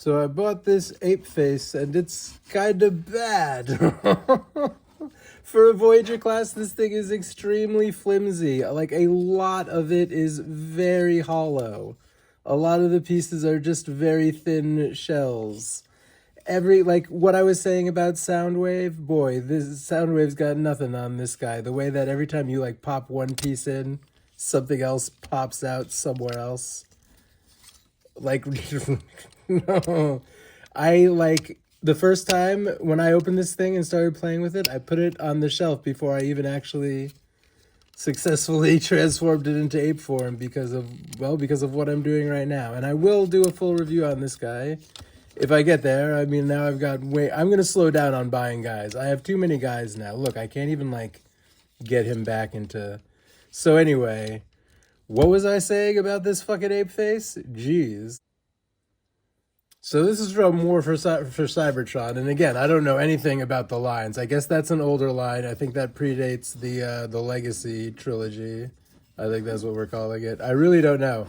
So I bought this ape face and it's kind of bad. For a Voyager class, this thing is extremely flimsy. Like, a lot of it is very hollow. A lot of the pieces are just very thin shells. Like what I was saying about Soundwave, boy, this Soundwave's got nothing on this guy. The way that every time you like pop one piece in, something else pops out somewhere else. Like, no. I like the first time when I opened this thing and started playing with it, I put it on the shelf before I even actually successfully transformed it into ape form because of what I'm doing right now. And I will do a full review on this guy if I get there. I mean, now I'm going to slow down on buying guys. I have too many guys now. Look, I can't even like get him back into. So anyway, what was I saying about this fucking ape face? Jeez. So this is from War for Cybertron, and again, I don't know anything about the lines. I guess that's an older line. I think that predates the Legacy trilogy. I think that's what we're calling it. I really don't know.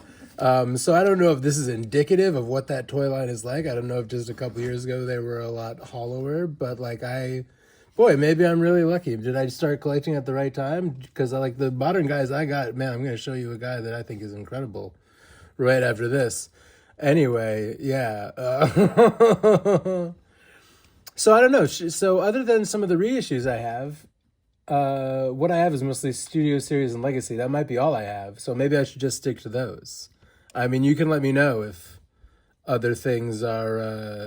So I don't know if this is indicative of what that toy line is like. I don't know if just a couple years ago they were a lot hollower, but like boy, maybe I'm really lucky. Did I start collecting at the right time? Because I like the modern guys I got. Man, I'm going to show you a guy that I think is incredible right after this. Anyway, yeah. So I don't know. So other than some of the reissues I have, what I have is mostly Studio Series and Legacy. That might be all I have. So maybe I should just stick to those. I mean, you can let me know if other things are,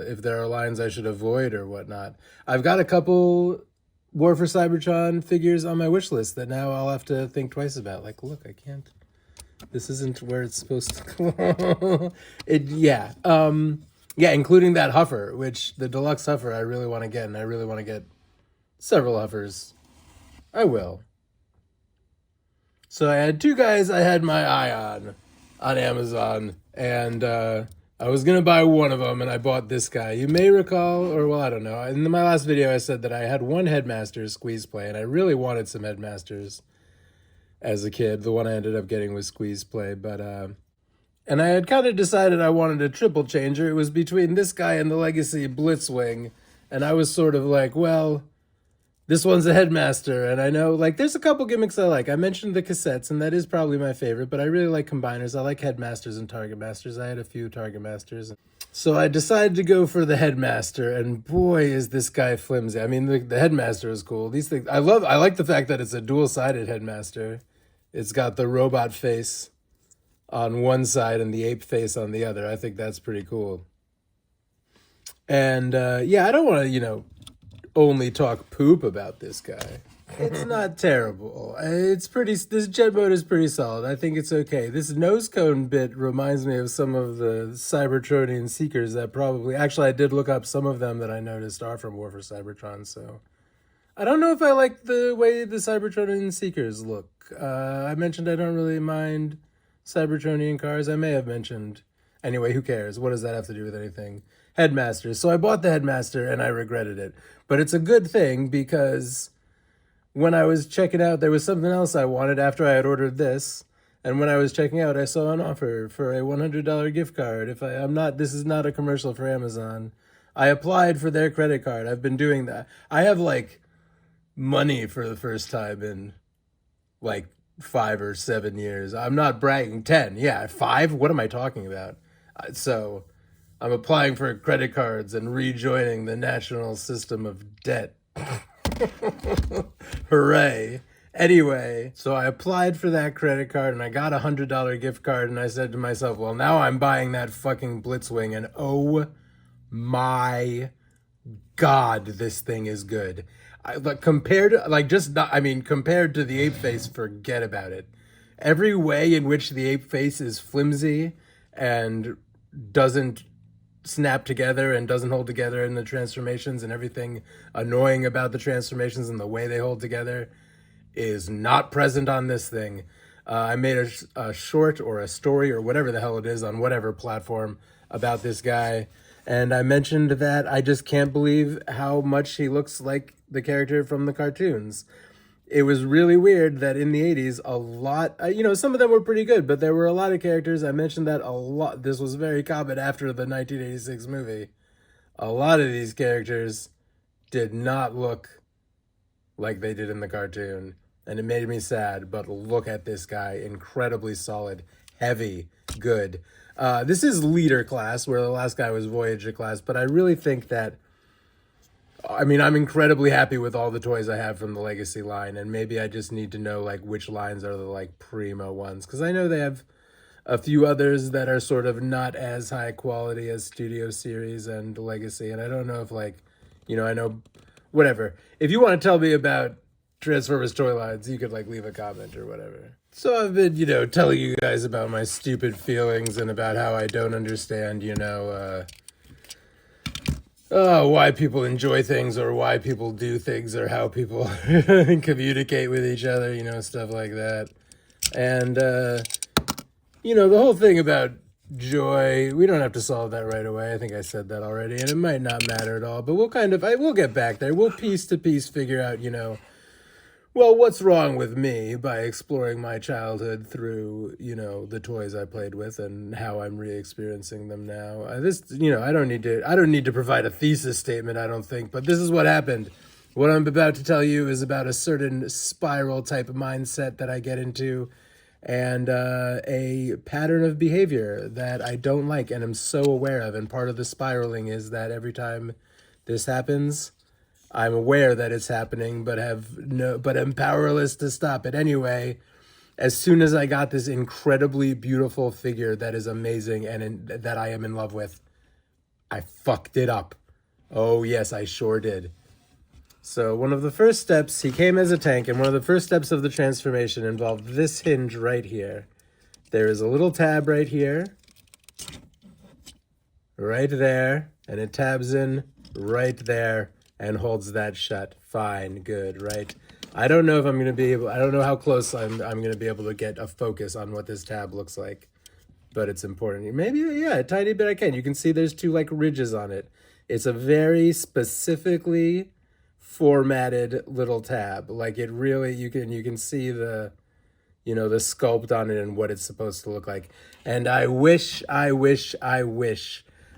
if there are lines I should avoid or whatnot. I've got a couple War for Cybertron figures on my wish list that now I'll have to think twice about. Like, look, I can't. This isn't where it's supposed to go. Yeah, including that Huffer, which the deluxe Huffer I really want to get, and I really want to get several Huffers. I will. So I had two guys I had my eye on Amazon, and I was gonna buy one of them, and I bought this guy. You may recall, or well, I don't know. In my last video, I said that I had one Headmaster Squeeze Play, and I really wanted some Headmasters as a kid. The one I ended up getting was Squeeze Play, but and I had kind of decided I wanted a triple changer. It was between this guy and the Legacy Blitzwing, and I was sort of like, well, this one's a Headmaster, and I know like there's a couple gimmicks I like. I mentioned the cassettes, and that is probably my favorite, but I really like combiners. I like Headmasters and Target Masters. I had a few Target Masters. So I decided to go for the Headmaster, and boy, is this guy flimsy. I mean, the Headmaster is cool. These things, I like the fact that it's a dual-sided Headmaster. It's got the robot face on one side and the ape face on the other. I think that's pretty cool. And yeah, I don't want to, only talk poop about this guy. It's not terrible. This jet mode is pretty solid. I think it's okay. This nose cone bit reminds me of some of the Cybertronian Seekers that probably... Actually, I did look up some of them that I noticed are from War for Cybertron, so... I don't know if I like the way the Cybertronian Seekers look. I mentioned I don't really mind Cybertronian cars. I may have mentioned. Anyway, who cares? What does that have to do with anything? Headmaster. So I bought the Headmaster and I regretted it. But it's a good thing because when I was checking out, there was something else I wanted after I had ordered this. And when I was checking out, I saw an offer for a $100 gift card. This is not a commercial for Amazon. I applied for their credit card. I've been doing that. I have like money for the first time in like 5 or 7 years. I'm not bragging. 10. Yeah, 5? What am I talking about? So I'm applying for credit cards and rejoining the national system of debt. Hooray. Anyway, so I applied for that credit card and I got a $100 gift card, and I said to myself, well, now I'm buying that fucking Blitzwing, and oh my God, this thing is good. Compared to the ape face, forget about it. Every way in which the ape face is flimsy and doesn't snap together and doesn't hold together in the transformations, and everything annoying about the transformations and the way they hold together is not present on this thing. I made a short or a story or whatever the hell it is on whatever platform about this guy. And I mentioned that I just can't believe how much he looks like the character from the cartoons. it was really weird that in the 80s, a lot, some of them were pretty good, but there were a lot of characters. I mentioned that a lot. This was very common after the 1986 movie. A lot of these characters did not look like they did in the cartoon. And it made me sad, but look at this guy. Incredibly solid, heavy, good. This is leader class, where the last guy was Voyager class, but I really think that I'm incredibly happy with all the toys I have from the Legacy line, and maybe I just need to know like which lines are the like primo ones, because I know they have a few others that are sort of not as high quality as Studio Series and Legacy, and I don't know if I know, whatever. If you want to tell me about Transformers toy lines, you could like leave a comment or whatever. So I've been, telling you guys about my stupid feelings and about how I don't understand, why people enjoy things or why people do things or how people communicate with each other, stuff like that. And, the whole thing about joy, we don't have to solve that right away. I think I said that already, and it might not matter at all, but we'll get back there. We'll piece to piece figure out, well, what's wrong with me by exploring my childhood through, the toys I played with and how I'm re-experiencing them now. I don't need to provide a thesis statement, I don't think, but this is what happened. What I'm about to tell you is about a certain spiral type of mindset that I get into and a pattern of behavior that I don't like and am so aware of. And part of the spiraling is that every time this happens, I'm aware that it's happening, but am powerless to stop it. Anyway, as soon as I got this incredibly beautiful figure that is amazing and that I am in love with, I fucked it up. Oh yes, I sure did. So one of the first steps, he came as a tank, and one of the first steps of the transformation involved this hinge right here. There is a little tab right here, right there, and it tabs in right there and holds that shut. Fine, good, right? I don't know if I'm going to be able, I don't know how close I'm going to be able to get a focus on what this tab looks like, but it's important. Maybe, yeah, a tiny bit I can. You can see there's two like ridges on it. It's a very specifically formatted little tab. Like it really, you can see the, the sculpt on it and what it's supposed to look like. And I wish I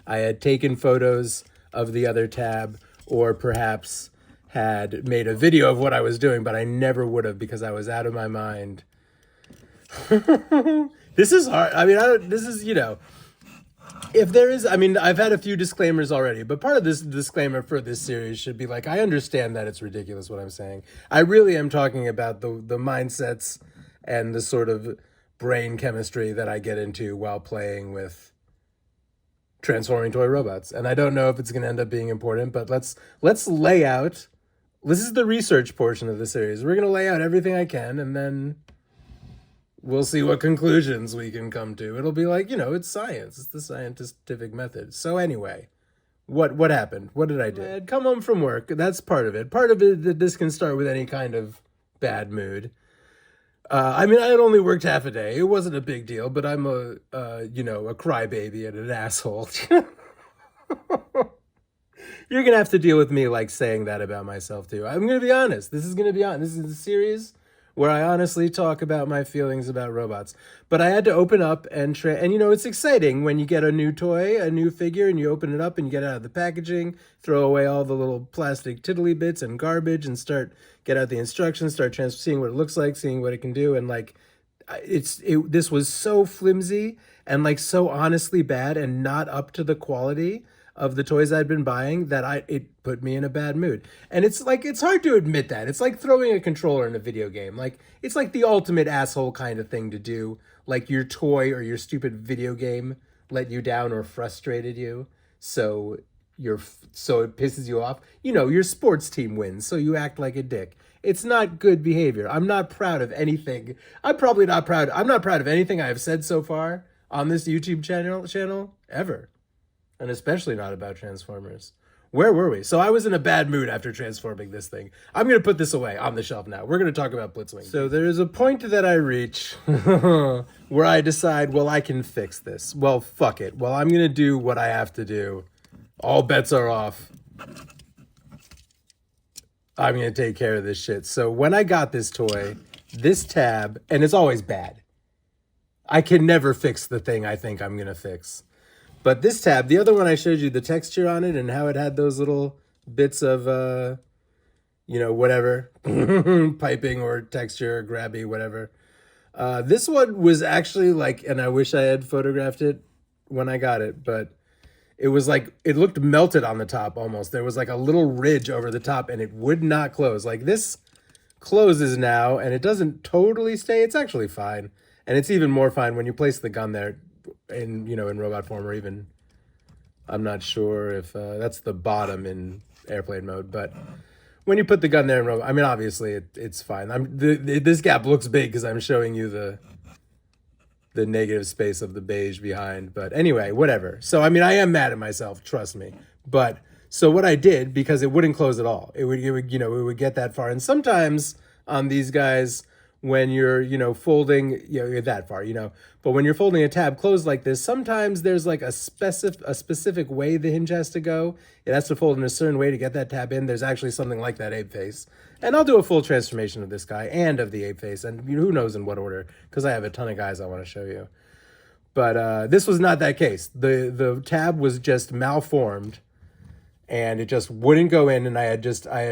had taken photos of the other tab, or perhaps had made a video of what I was doing, but I never would have because I was out of my mind. This is hard. If there is, I've had a few disclaimers already, but part of this disclaimer for this series should be like, I understand that it's ridiculous what I'm saying. I really am talking about the mindsets and the sort of brain chemistry that I get into while playing with transforming toy robots. And I don't know if it's going to end up being important, but let's lay out, this is the research portion of the series. We're going to lay out everything I can, and then we'll see what conclusions we can come to. It'll be like, it's science. It's the scientific method. So anyway, what happened? What did I do? I'd come home from work. That's part of it. Part of it that this can start with any kind of bad mood. I had only worked half a day. It wasn't a big deal, but I'm a crybaby and an asshole. You're going to have to deal with me like saying that about myself too. I'm going to be honest. This is a series where I honestly talk about my feelings about robots. But I had to open up and it's exciting when you get a new toy, a new figure, and you open it up and you get out of the packaging, throw away all the little plastic tiddly bits and garbage, and get out the instructions, start seeing what it looks like, seeing what it can do, and like this was so flimsy and like so honestly bad and not up to the quality of the toys I'd been buying that it put me in a bad mood. And it's hard to admit that. It's like throwing a controller in a video game. Like it's like the ultimate asshole kind of thing to do. Like your toy or your stupid video game let you down or frustrated you. So it pisses you off. Your sports team wins, so you act like a dick. It's not good behavior. I'm not proud of anything. I'm not proud of anything I have said so far on this YouTube channel ever. And especially not about Transformers. Where were we? So I was in a bad mood after transforming this thing. I'm going to put this away on the shelf now. We're going to talk about Blitzwing. So there is a point that I reach where I decide, well, I can fix this. Well, fuck it. Well, I'm going to do what I have to do. All bets are off. I'm going to take care of this shit. So when I got this toy, this tab, and it's always bad. I can never fix the thing I think I'm going to fix. But this tab, the other one I showed you, the texture on it and how it had those little bits of, whatever, piping or texture, or grabby, whatever. This one was actually like, and I wish I had photographed it when I got it, but it was like, it looked melted on the top almost. There was like a little ridge over the top and it would not close. Like this closes now and it doesn't totally stay. It's actually fine. And it's even more fine when you place the gun there in robot form, or even, I'm not sure if that's the bottom in airplane mode, but when you put the gun there in robot, I mean, obviously it's fine. This gap looks big because I'm showing you the negative space of the beige behind. But anyway, whatever. So, I mean, I am mad at myself, trust me. But so what I did, because it wouldn't close at all, it would get that far. And sometimes on these guys, when you're, folding, you're that far, but when you're folding a tab closed like this, sometimes there's like a specific way the hinge has to go. It has to fold in a certain way to get that tab in. There's actually something like that ape face. And I'll do a full transformation of this guy and of the ape face, and who knows in what order, because I have a ton of guys I want to show you. But this was not that case. The tab was just malformed, and it just wouldn't go in. And I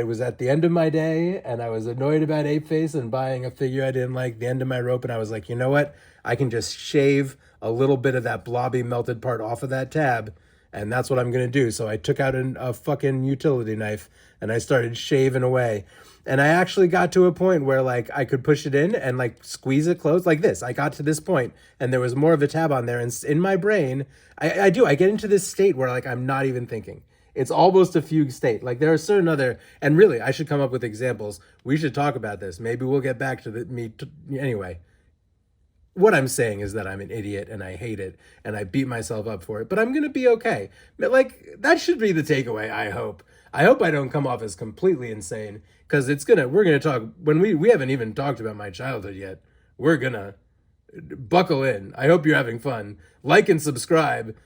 was at the end of my day, and I was annoyed about ape face and buying a figure I didn't like, the end of my rope, and I was like, you know what? I can just shave a little bit of that blobby melted part off of that tab, and that's what I'm gonna do. So I took out a fucking utility knife and I started shaving away. And I actually got to a point where like I could push it in and like squeeze it closed like this. I got to this point and there was more of a tab on there. And in my brain, I get into this state where like I'm not even thinking. It's almost a fugue state. Like there are certain other, and really I should come up with examples. We should talk about this. Maybe we'll get back to anyway. What I'm saying is that I'm an idiot and I hate it and I beat myself up for it, but I'm going to be okay. But like that should be the takeaway, I hope. I hope I don't come off as completely insane, because we're going to talk when we haven't even talked about my childhood yet. We're going to buckle in. I hope you're having fun. Like and subscribe.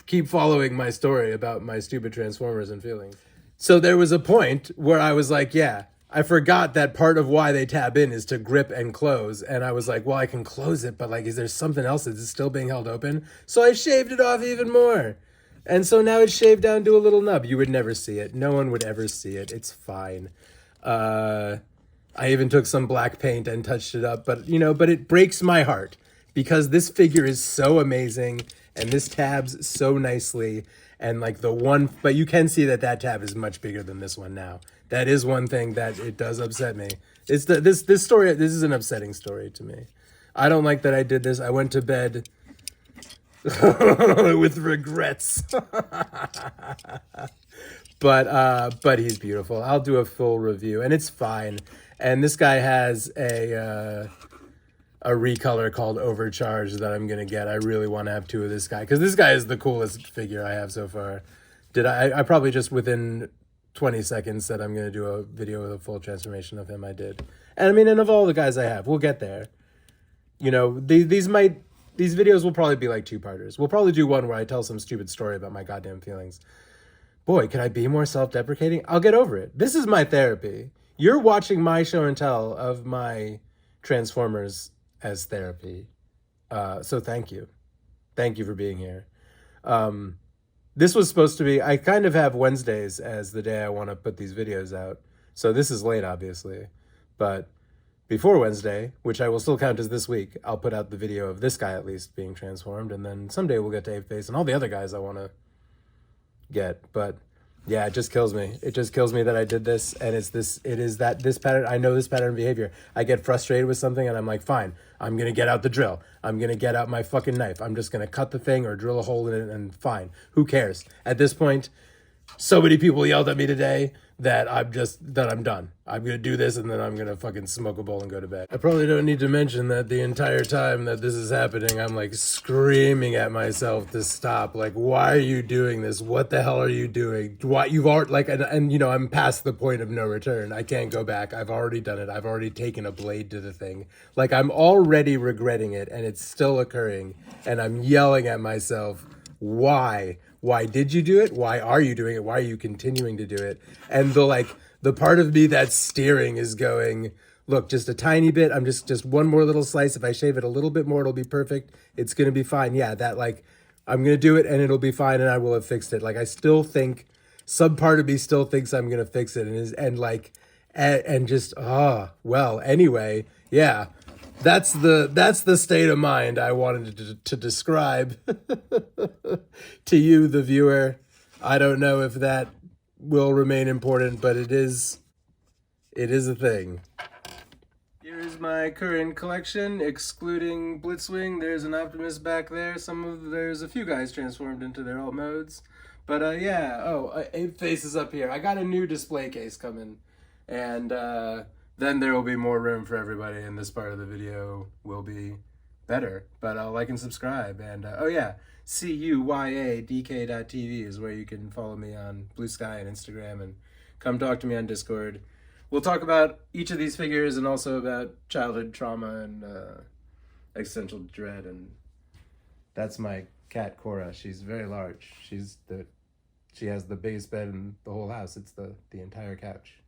Keep following my story about my stupid Transformers and feelings. So there was a point where I was like, yeah, I forgot that part of why they tab in is to grip and close. And I was like, well, I can close it, but like, is there something else that's still being held open? So I shaved it off even more. And so now it's shaved down to a little nub. You would never see it. No one would ever see it. It's fine. I even took some black paint and touched it up, but it breaks my heart because this figure is so amazing and this tabs so nicely. And like but you can see that tab is much bigger than this one now. That is one thing that it does upset me. It's this story. This is an upsetting story to me. I don't like that I did this. I went to bed with regrets. But he's beautiful. I'll do a full review, and it's fine. And this guy has a recolor called Overcharge that I'm gonna get. I really want to have two of this guy because this guy is the coolest figure I have so far. I probably just within 20 seconds said I'm gonna do a video with a full transformation of him. I did, and I mean, and of all the guys I have, we'll get there. These videos will probably be like two-parters. We'll probably do one where I tell some stupid story about my goddamn feelings. Boy, can I be more self-deprecating? I'll get over it. This is my therapy. You're watching my show and tell of my Transformers as therapy. So thank you. Thank you for being here. This was supposed to be, I kind of have Wednesdays as the day I want to put these videos out. So this is late, obviously. But before Wednesday, which I will still count as this week, I'll put out the video of this guy at least being transformed. And then someday we'll get to Ape Face and all the other guys I want to get. But yeah, it just kills me. It just kills me that I did this. And this pattern. I know this pattern of behavior. I get frustrated with something and I'm like, fine, I'm going to get out the drill. I'm going to get out my fucking knife. I'm just going to cut the thing or drill a hole in it and fine. Who cares? At this point, so many people yelled at me today that I'm done. I'm going to do this and then I'm going to fucking smoke a bowl and go to bed. I probably don't need to mention that the entire time that this is happening, I'm like screaming at myself to stop. Like, why are you doing this? What the hell are you doing? Why you've already like, and I'm past the point of no return. I can't go back. I've already done it. I've already taken a blade to the thing. Like I'm already regretting it and it's still occurring. And I'm yelling at myself, why? Why did you do it? Why are you doing it? Why are you continuing to do it? And the part of me that's steering is going, look, just a tiny bit. I'm just one more little slice. If I shave it a little bit more, it'll be perfect. It's gonna be fine. Yeah, that like I'm gonna do it and it'll be fine and I will have fixed it. Like I still think some part of me still thinks I'm gonna fix it and just well, anyway, yeah. That's the state of mind I wanted to describe to you, the viewer. I don't know if that will remain important, but it is a thing. Here is my current collection, excluding Blitzwing. There's an Optimus back there. There's a few guys transformed into their alt modes. But yeah, Ape Face is up here. I got a new display case coming, and then there will be more room for everybody, and this part of the video will be better. But like and subscribe, and oh yeah, CUYADK.TV is where you can follow me on Blue Sky and Instagram, and come talk to me on Discord. We'll talk about each of these figures and also about childhood trauma and existential dread. And that's my cat Cora. She's very large. She has the biggest bed in the whole house. It's the entire couch.